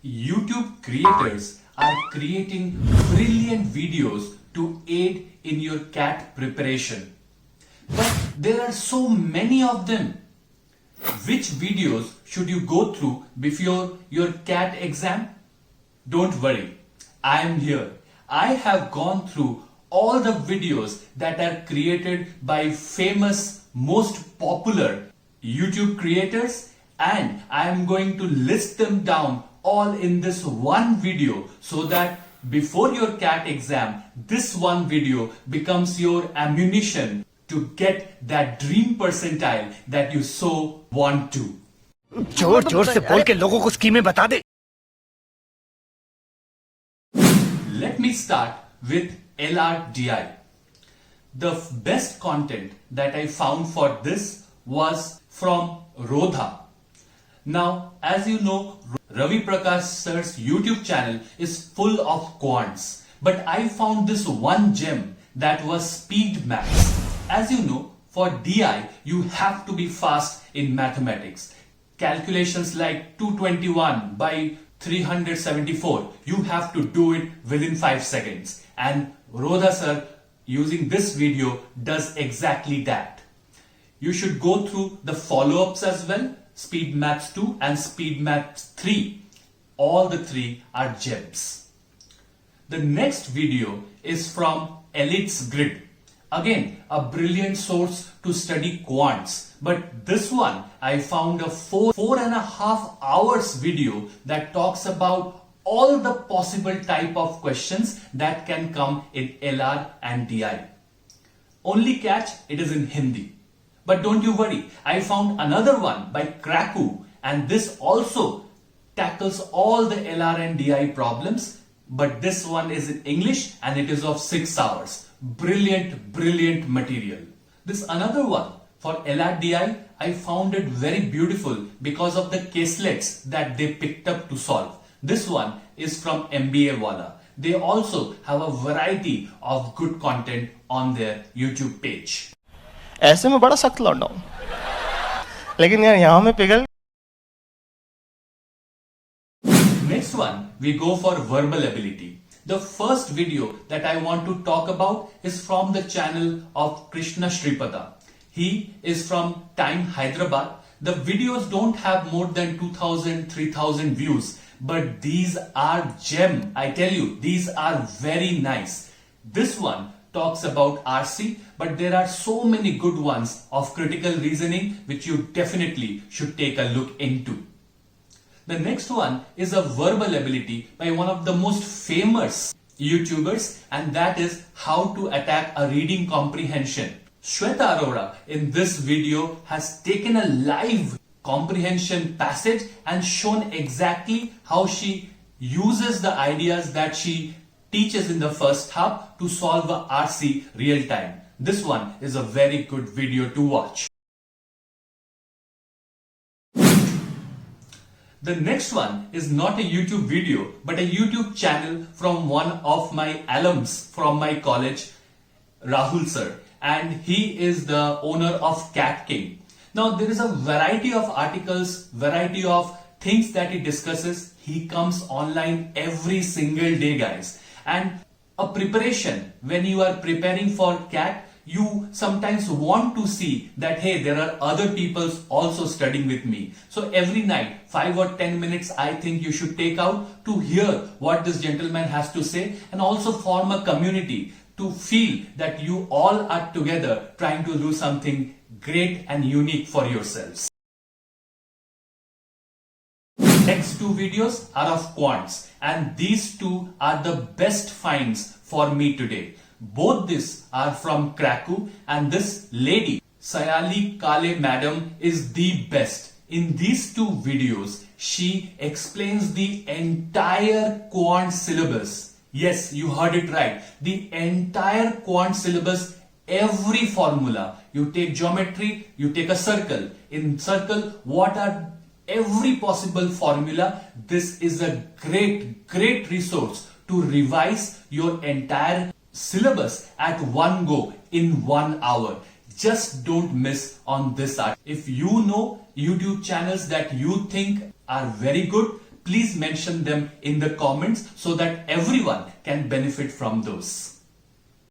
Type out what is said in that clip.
YouTube creators are creating brilliant videos to aid in your CAT preparation. But there are so many of them. Which videos should you go through before your CAT exam? Don't worry, I am here. I have gone through all the videos that are created by famous, most popular YouTube creators, and I am going to list them down all in this one video so that before your CAT exam, this one video becomes your ammunition to get that dream percentile that you so want to. जोर जोर से बोल के लोगों को स्कीमें बता दे. Let me start with LRDI. The best content that I found for this was from Rodha. Now, as you know, Ravi Prakash sir's YouTube channel is full of quants, but I found this one gem that was speed maths. As you know, for DI, you have to be fast in mathematics. Calculations like 221 by 374, you have to do it within 5 seconds. And Rodha sir, using this video, does exactly that. You should go through the follow-ups as well, Speed Maths 2 and Speed Maths 3. All the three are gems. The next video is from Elite's Grid. Again, a brilliant source to study quants. But this one, I found a 4.5 hours video that talks about all the possible type of questions that can come in LR and DI. Only catch, it is in Hindi. But don't you worry, I found another one by Cracku, and this also tackles all the LR and DI problems, but this one is in English and it is of 6 hours. Brilliant material. This another one for LRDI, I found it very beautiful because of the caselets that they picked up to solve. This one is from MBA Wala. They also have a variety of good content on their YouTube page. ऐसे में बड़ा सख्त लौंडा हूं, लेकिन यार यहाँ में पिघल. Next one, we go for verbal ability. The first video that I want to talk about is from the channel of Krishna Shripada. He is from Time Hyderabad. The videos don't have more than 2000, 3000 views, but these are gem. I tell you, these are very nice. This one talks about RC, but there are so many good ones of critical reasoning which you definitely should take a look into. The next one is a verbal ability by one of the most famous YouTubers, and that is how to attack a reading comprehension. Shweta Arora in this video has taken a live comprehension passage and shown exactly how she uses the ideas that she teaches in the first half to solve a RC real time. This one is a very good video to watch. The next one is not a YouTube video but a YouTube channel from one of my alums from my college, Rahul sir, and he is the owner of Cat King. Now there is a variety of articles, variety of things that he discusses. He comes online every single day, guys. And a preparation, when you are preparing for CAT, you sometimes want to see that, hey, there are other people also studying with me. So every night, 5 or 10 minutes, I think you should take out to hear what this gentleman has to say and also form a community to feel that you all are together trying to do something great and unique for yourselves. Next two videos are of quants, and these two are the best finds for me today. Both these are from Cracku, and this lady, Sayali Kale madam, is the best. In these two videos, she explains the entire quant syllabus. Yes, you heard it right. The entire quant syllabus, every formula. You take geometry, you take a circle. In circle, what are every possible formula? This is a great resource to revise your entire syllabus at one go in 1 hour. Just don't miss on this art. If you know YouTube channels that you think are very good, please mention them in the comments so that everyone can benefit from those.